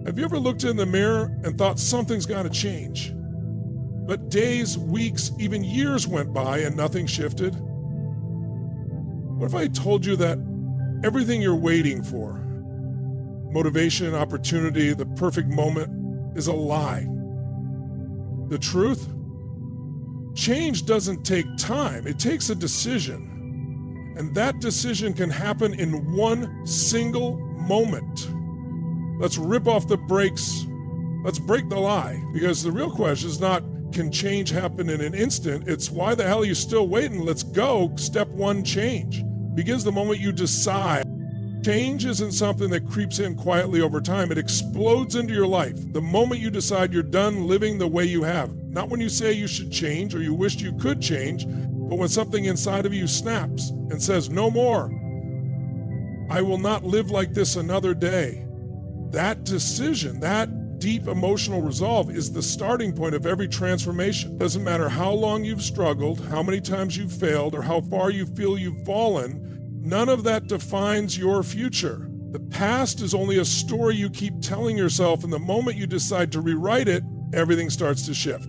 Have you ever looked in the mirror and thought something's got to change? But days, weeks, even years went by and nothing shifted? What if I told you that everything you're waiting for, motivation, opportunity, the perfect moment, is a lie? The truth? Change doesn't take time. It takes a decision. And that decision can happen in one single moment. Let's rip off the brakes. Let's break the lie. Because the real question is not, can change happen in an instant? It's, why the hell are you still waiting? Let's go. Step one, change. Begins the moment you decide. Change isn't something that creeps in quietly over time. It explodes into your life the moment you decide you're done living the way you have. Not when you say you should change or you wished you could change, but when something inside of you snaps and says, no more. I will not live like this another day. That decision, that deep emotional resolve is the starting point of every transformation. Doesn't matter how long you've struggled, how many times you've failed, or how far you feel you've fallen. None of that defines your future. The past is only a story you keep telling yourself, and the moment you decide to rewrite it, everything starts to shift.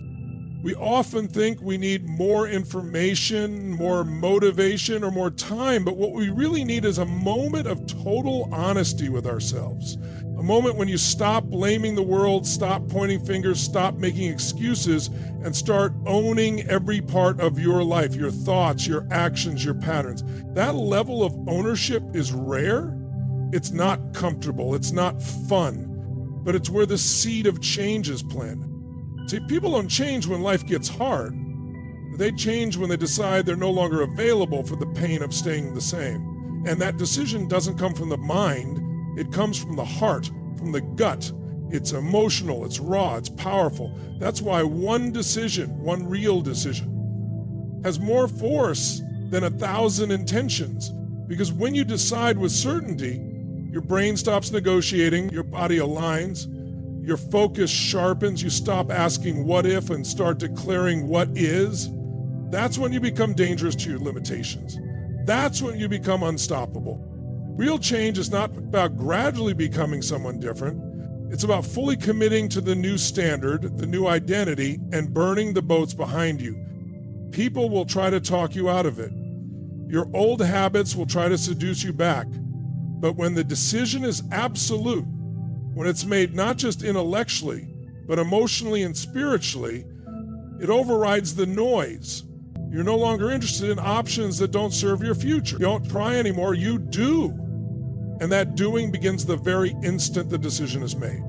We often think we need more information, more motivation, or more time, but what we really need is a moment of total honesty with ourselves. A moment when you stop blaming the world, stop pointing fingers, stop making excuses, and start owning every part of your life, your thoughts, your actions, your patterns. That level of ownership is rare. It's not comfortable. It's not fun, but it's where the seed of change is planted. See, people don't change when life gets hard. They change when they decide they're no longer available for the pain of staying the same. And that decision doesn't come from the mind. It comes from the heart, from the gut. It's emotional, it's raw, it's powerful. That's why one decision, one real decision, has more force than 1,000 intentions. Because when you decide with certainty, your brain stops negotiating, your body aligns, your focus sharpens, you stop asking what if and start declaring what is. That's when you become dangerous to your limitations. That's when you become unstoppable. Real change is not about gradually becoming someone different. It's about fully committing to the new standard, the new identity, and burning the boats behind you. People will try to talk you out of it. Your old habits will try to seduce you back. But when the decision is absolute, when it's made not just intellectually, but emotionally and spiritually, it overrides the noise. You're no longer interested in options that don't serve your future. You don't try anymore, you do. And that doing begins the very instant the decision is made.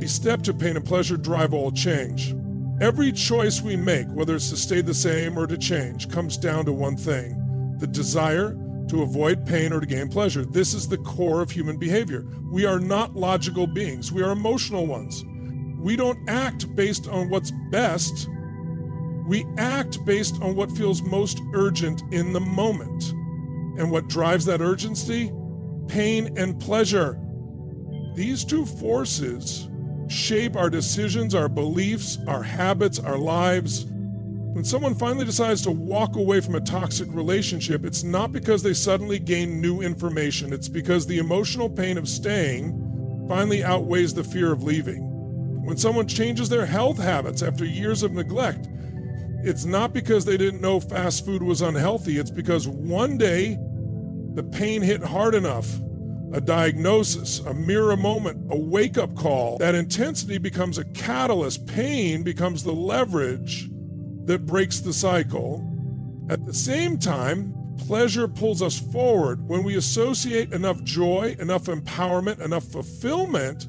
A step to pain and pleasure drive all change. Every choice we make, whether it's to stay the same or to change, comes down to one thing: the desire to avoid pain or to gain pleasure. This is the core of human behavior. We are not logical beings. We are emotional ones. We don't act based on what's best. We act based on what feels most urgent in the moment. And what drives that urgency? Pain and pleasure. These two forces shape our decisions, our beliefs, our habits, our lives. When someone finally decides to walk away from a toxic relationship, it's not because they suddenly gain new information. It's because the emotional pain of staying finally outweighs the fear of leaving. When someone changes their health habits after years of neglect, it's not because they didn't know fast food was unhealthy. It's because one day the pain hit hard enough. A diagnosis, a mirror moment, a wake-up call. That intensity becomes a catalyst. Pain becomes the leverage that breaks the cycle. At the same time, pleasure pulls us forward. When we associate enough joy, enough empowerment, enough fulfillment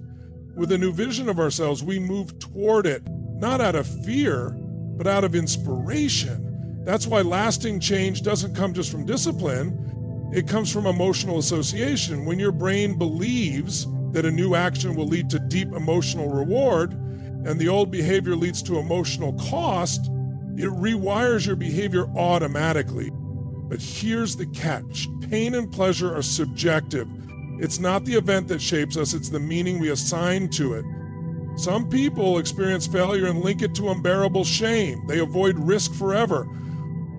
with a new vision of ourselves, we move toward it, not out of fear, but out of inspiration. That's why lasting change doesn't come just from discipline. It comes from emotional association. When your brain believes that a new action will lead to deep emotional reward, and the old behavior leads to emotional cost, it rewires your behavior automatically. But here's the catch. Pain and pleasure are subjective. It's not the event that shapes us, it's the meaning we assign to it. Some people experience failure and link it to unbearable shame. They avoid risk forever.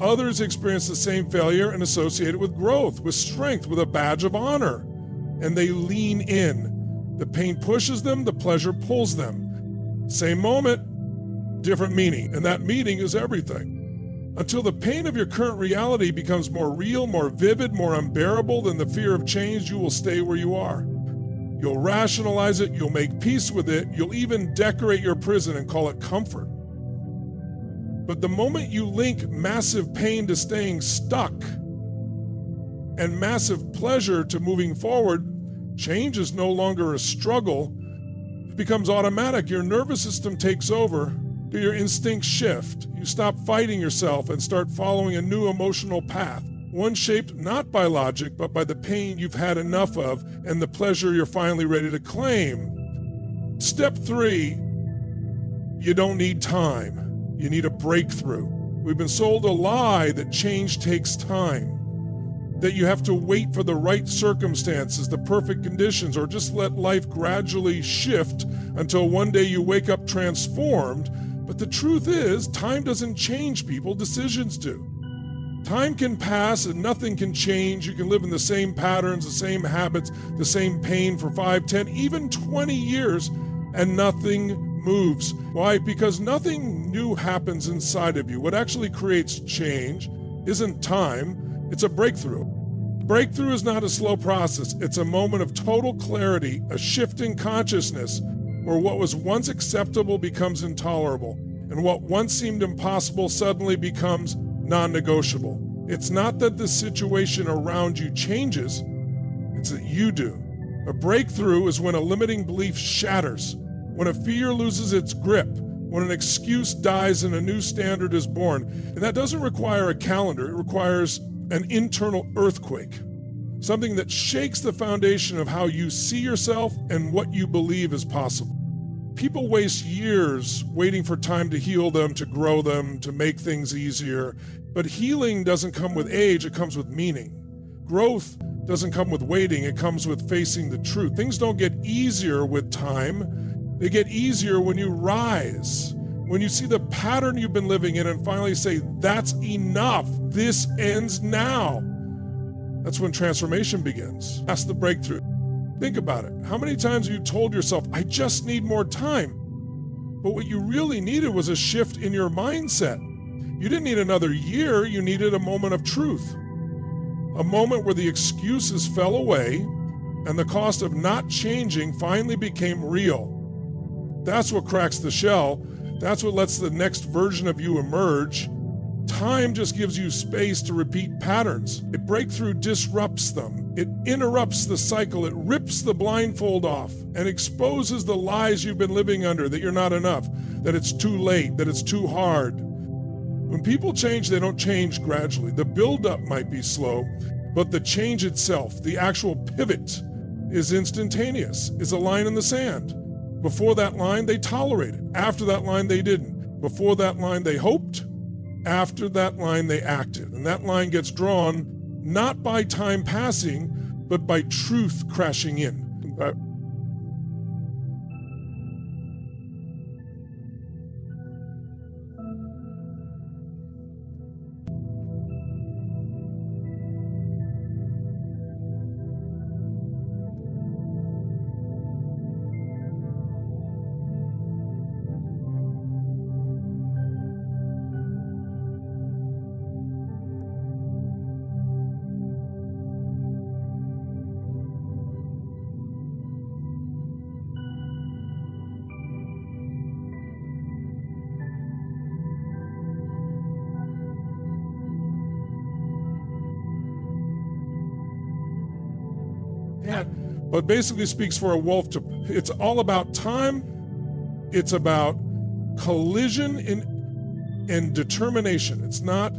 Others experience the same failure and associate it with growth, with strength, with a badge of honor. And they lean in. The pain pushes them, the pleasure pulls them. Same moment, different meaning, and that meaning is everything. Until the pain of your current reality becomes more real, more vivid, more unbearable than the fear of change, you will stay where you are. You'll rationalize it, you'll make peace with it, you'll even decorate your prison and call it comfort. But the moment you link massive pain to staying stuck and massive pleasure to moving forward, change is no longer a struggle. It becomes automatic. Your nervous system takes over. Your instincts shift. You stop fighting yourself and start following a new emotional path. One shaped not by logic, but by the pain you've had enough of and the pleasure you're finally ready to claim. Step 3, you don't need time. You need a breakthrough. We've been sold a lie that change takes time, that you have to wait for the right circumstances, the perfect conditions, or just let life gradually shift until one day you wake up transformed. But the truth is, time doesn't change people, decisions do. Time can pass and nothing can change. You can live in the same patterns, the same habits, the same pain for 5, 10, even 20 years, and nothing moves. Why? Because nothing new happens inside of you. What actually creates change isn't time, it's a breakthrough. Breakthrough is not a slow process. It's a moment of total clarity, a shift in consciousness, where what was once acceptable becomes intolerable, and what once seemed impossible suddenly becomes non-negotiable. It's not that the situation around you changes, it's that you do. A breakthrough is when a limiting belief shatters, when a fear loses its grip, when an excuse dies and a new standard is born. And that doesn't require a calendar, it requires an internal earthquake, something that shakes the foundation of how you see yourself and what you believe is possible. People waste years waiting for time to heal them, to grow them, to make things easier. But healing doesn't come with age, it comes with meaning. Growth doesn't come with waiting, it comes with facing the truth. Things don't get easier with time, they get easier when you rise. When you see the pattern you've been living in and finally say, that's enough, this ends now. That's when transformation begins. That's the breakthrough. Think about it. How many times have you told yourself, I just need more time? But what you really needed was a shift in your mindset. You didn't need another year, you needed a moment of truth. A moment where the excuses fell away and the cost of not changing finally became real. That's what cracks the shell. That's what lets the next version of you emerge. Time just gives you space to repeat patterns. A breakthrough disrupts them. It interrupts the cycle. It rips the blindfold off and exposes the lies you've been living under, that you're not enough, that it's too late, that it's too hard. When people change, they don't change gradually. The buildup might be slow, but the change itself, the actual pivot, is instantaneous. It's a line in the sand. Before that line, they tolerated. After that line, they didn't. Before that line, they hoped. After that line, they acted. And that line gets drawn not by time passing, but by truth crashing in. But basically speaks for a wolf. It's all about time. It's about collision and determination. It's not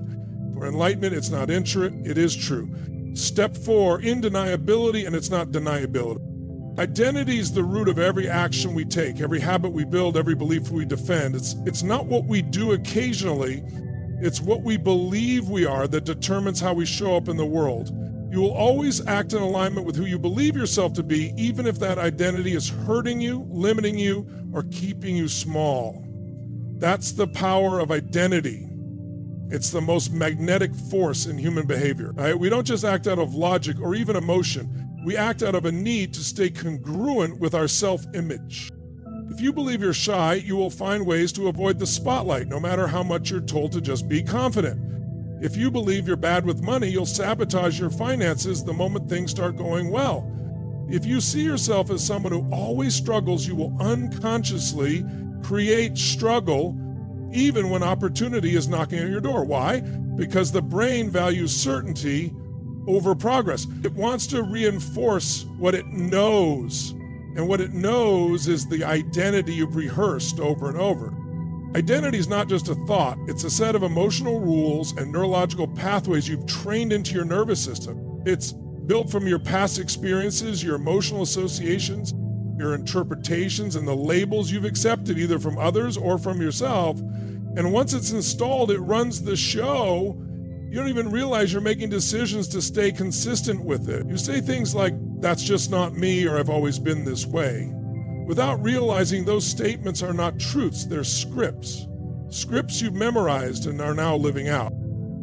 for enlightenment. It's not intrate. It is true. Step 4, indeniability, and it's not deniability. Identity is the root of every action we take, every habit we build, every belief we defend. It's not what we do occasionally. It's what we believe we are that determines how we show up in the world. You will always act in alignment with who you believe yourself to be, even if that identity is hurting you, limiting you, or keeping you small. That's the power of identity. It's the most magnetic force in human behavior. Right? We don't just act out of logic or even emotion. We act out of a need to stay congruent with our self-image. If you believe you're shy, you will find ways to avoid the spotlight, no matter how much you're told to just be confident. If you believe you're bad with money, you'll sabotage your finances the moment things start going well. If you see yourself as someone who always struggles, you will unconsciously create struggle even when opportunity is knocking at your door. Why? Because the brain values certainty over progress. It wants to reinforce what it knows, and what it knows is the identity you've rehearsed over and over. Identity is not just a thought, it's a set of emotional rules and neurological pathways you've trained into your nervous system. It's built from your past experiences, your emotional associations, your interpretations, and the labels you've accepted either from others or from yourself. And once it's installed, it runs the show. You don't even realize you're making decisions to stay consistent with it. You say things like, "That's just not me," or "I've always been this way," without realizing those statements are not truths, they're scripts. Scripts you've memorized and are now living out.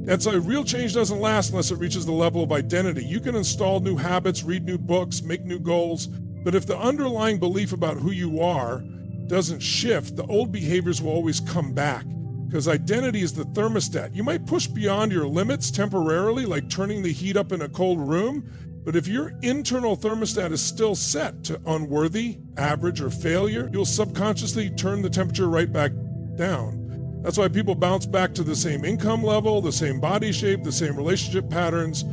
And so real change doesn't last unless it reaches the level of identity. You can install new habits, read new books, make new goals, but if the underlying belief about who you are doesn't shift, the old behaviors will always come back. Because identity is the thermostat. You might push beyond your limits temporarily, like turning the heat up in a cold room, but if your internal thermostat is still set to unworthy, average, or failure, you'll subconsciously turn the temperature right back down. That's why people bounce back to the same income level, the same body shape, the same relationship patterns,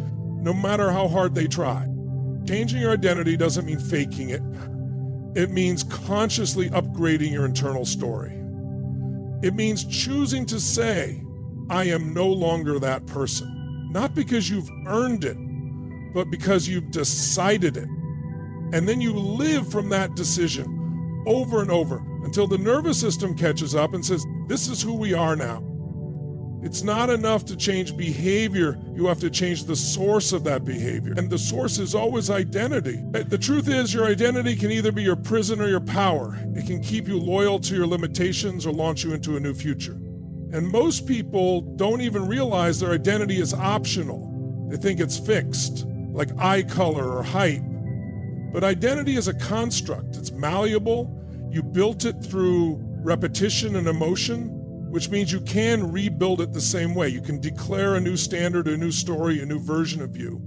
no matter how hard they try. Changing your identity doesn't mean faking it. It means consciously upgrading your internal story. It means choosing to say, "I am no longer that person." Not because you've earned it, but because you've decided it. And then you live from that decision over and over until the nervous system catches up and says, "This is who we are now." It's not enough to change behavior. You have to change the source of that behavior. And the source is always identity. The truth is, your identity can either be your prison or your power. It can keep you loyal to your limitations or launch you into a new future. And most people don't even realize their identity is optional. They think it's fixed, like eye color or height. But identity is a construct. It's malleable. You built it through repetition and emotion, which means you can rebuild it the same way. You can declare a new standard, a new story, a new version of you,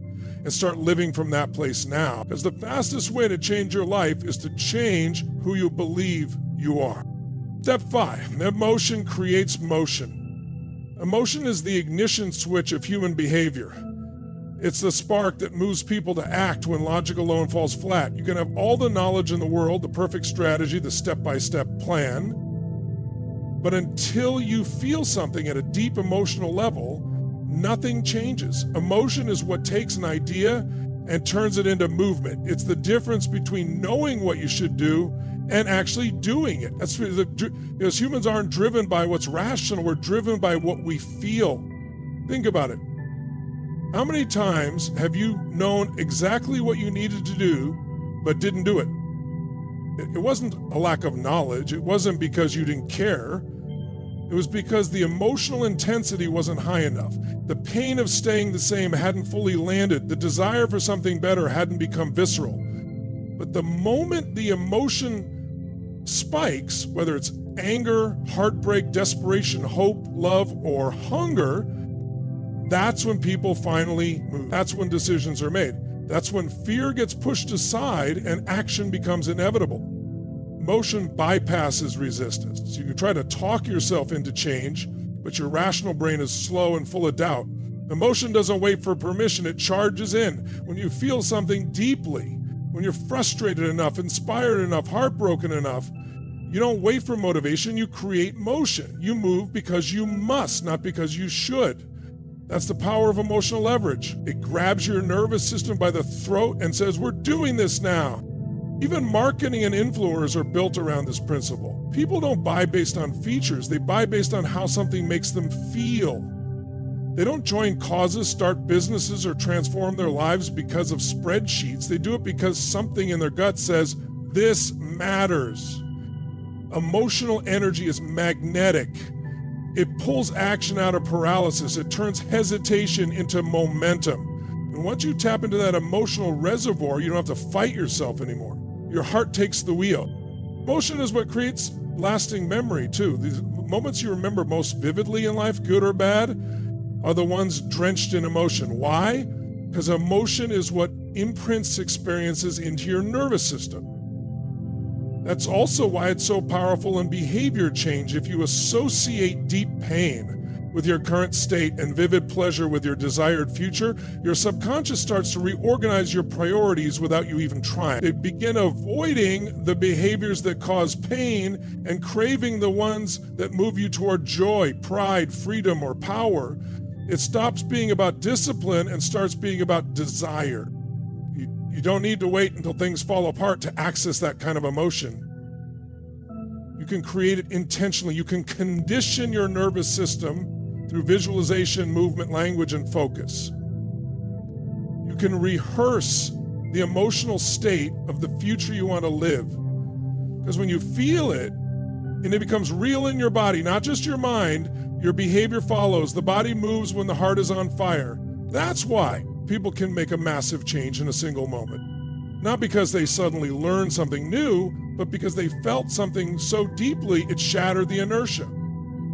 and start living from that place now. Because the fastest way to change your life is to change who you believe you are. Step 5, emotion creates motion. Emotion is the ignition switch of human behavior. It's the spark that moves people to act when logic alone falls flat. You can have all the knowledge in the world, the perfect strategy, the step-by-step plan, but until you feel something at a deep emotional level, nothing changes. Emotion is what takes an idea and turns it into movement. It's the difference between knowing what you should do and actually doing it. That's because humans aren't driven by what's rational, we're driven by what we feel. Think about it. How many times have you known exactly what you needed to do, but didn't do it? It wasn't a lack of knowledge. It wasn't because you didn't care. It was because the emotional intensity wasn't high enough. The pain of staying the same hadn't fully landed. The desire for something better hadn't become visceral. But the moment the emotion spikes, whether it's anger, heartbreak, desperation, hope, love, or hunger, that's when people finally move. That's when decisions are made. That's when fear gets pushed aside and action becomes inevitable. Emotion bypasses resistance. You can try to talk yourself into change, but your rational brain is slow and full of doubt. Emotion doesn't wait for permission, it charges in. When you feel something deeply, when you're frustrated enough, inspired enough, heartbroken enough, you don't wait for motivation, you create motion. You move because you must, not because you should. That's the power of emotional leverage. It grabs your nervous system by the throat and says, "We're doing this now." Even marketing and influencers are built around this principle. People don't buy based on features, they buy based on how something makes them feel. They don't join causes, start businesses, or transform their lives because of spreadsheets. They do it because something in their gut says, "This matters." Emotional energy is magnetic. It pulls action out of paralysis. It turns hesitation into momentum. And once you tap into that emotional reservoir, you don't have to fight yourself anymore. Your heart takes the wheel. Emotion is what creates lasting memory, too. The moments you remember most vividly in life, good or bad, are the ones drenched in emotion. Why? Because emotion is what imprints experiences into your nervous system. That's also why it's so powerful in behavior change. If you associate deep pain with your current state and vivid pleasure with your desired future, your subconscious starts to reorganize your priorities without you even trying. They begin avoiding the behaviors that cause pain and craving the ones that move you toward joy, pride, freedom, or power. It stops being about discipline and starts being about desire. You don't need to wait until things fall apart to access that kind of emotion. You can create it intentionally. You can condition your nervous system through visualization, movement, language, and focus. You can rehearse the emotional state of the future you want to live. Because when you feel it, and it becomes real in your body, not just your mind, your behavior follows. The body moves when the heart is on fire. That's why people can make a massive change in a single moment. Not because they suddenly learned something new, but because they felt something so deeply it shattered the inertia.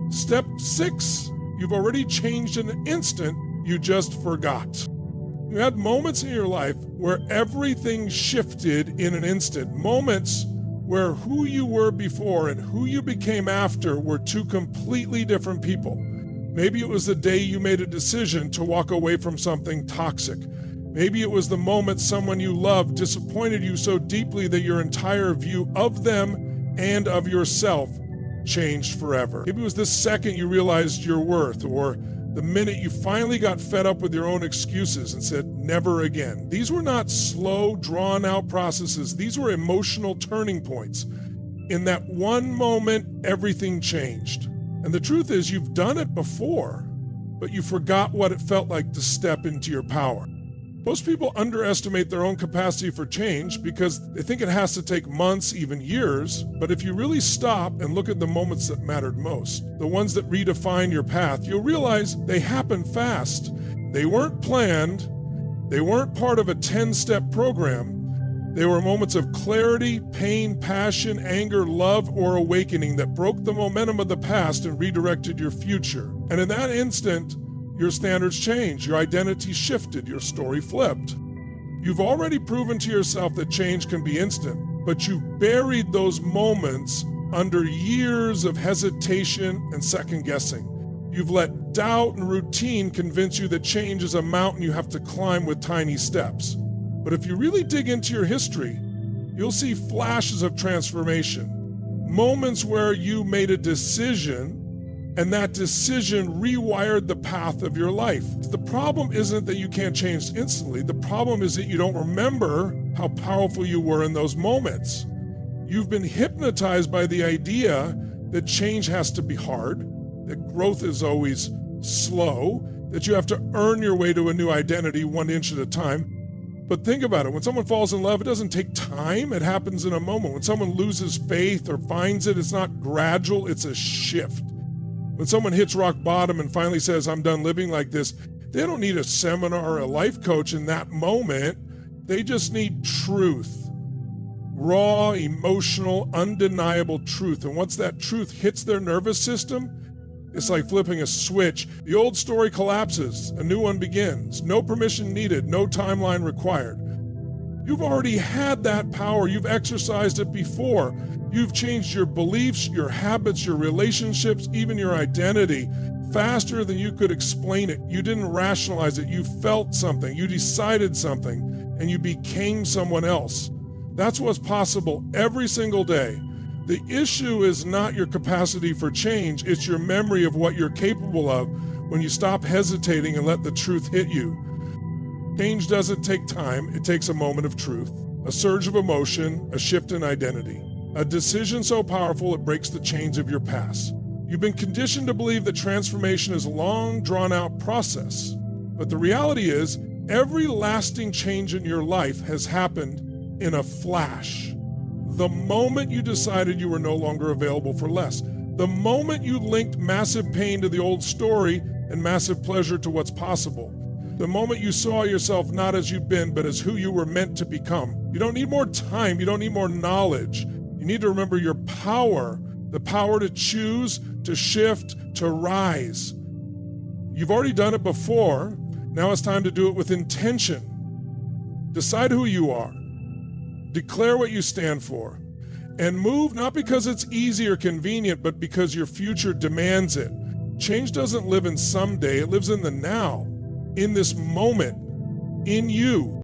Step 6, you've already changed in an instant, you just forgot. You had moments in your life where everything shifted in an instant. Moments where who you were before and who you became after were two completely different people. Maybe it was the day you made a decision to walk away from something toxic. Maybe it was the moment someone you loved disappointed you so deeply that your entire view of them and of yourself changed forever. Maybe it was the second you realized your worth, or the minute you finally got fed up with your own excuses and said, never again. These were not slow, drawn-out processes. These were emotional turning points. In that one moment, everything changed. And the truth is, you've done it before, but you forgot what it felt like to step into your power. Most people underestimate their own capacity for change because they think it has to take months, even years. But if you really stop and look at the moments that mattered most, the ones that redefine your path, you'll realize they happen fast. They weren't planned. They weren't part of a 10-step program. They were moments of clarity, pain, passion, anger, love, or awakening that broke the momentum of the past and redirected your future. And in that instant, your standards changed, your identity shifted, your story flipped. You've already proven to yourself that change can be instant, but you've buried those moments under years of hesitation and second guessing. You've let doubt and routine convince you that change is a mountain you have to climb with tiny steps. But if you really dig into your history, you'll see flashes of transformation, moments where you made a decision and that decision rewired the path of your life. The problem isn't that you can't change instantly. The problem is that you don't remember how powerful you were in those moments. You've been hypnotized by the idea that change has to be hard, that growth is always slow, that you have to earn your way to a new identity 1 inch at a time. But think about it. When someone falls in love, it doesn't take time. It happens in a moment. When someone loses faith or finds it, it's not gradual, it's a shift. When someone hits rock bottom and finally says, I'm done living like this, they don't need a seminar or a life coach in that moment. They just need truth. Raw, emotional, undeniable truth. And once that truth hits their nervous system, it's like flipping a switch. The old story collapses, a new one begins. No permission needed, no timeline required. You've already had that power. You've exercised it before. You've changed your beliefs, your habits, your relationships, even your identity faster than you could explain it. You didn't rationalize it. You felt something. You decided something, and you became someone else. That's what's possible every single day. The issue is not your capacity for change. It's your memory of what you're capable of when you stop hesitating and let the truth hit you. Change doesn't take time. It takes a moment of truth, a surge of emotion, a shift in identity. A decision so powerful it breaks the chains of your past. You've been conditioned to believe that transformation is a long, drawn-out process. But the reality is, every lasting change in your life has happened in a flash. The moment you decided you were no longer available for less. The moment you linked massive pain to the old story and massive pleasure to what's possible. The moment you saw yourself not as you've been, but as who you were meant to become. You don't need more time. You don't need more knowledge. You need to remember your power, the power to choose, to shift, to rise. You've already done it before. Now it's time to do it with intention. Decide who you are. Declare what you stand for. And move not because it's easy or convenient, but because your future demands it. Change doesn't live in someday. It lives in the now, in this moment, in you.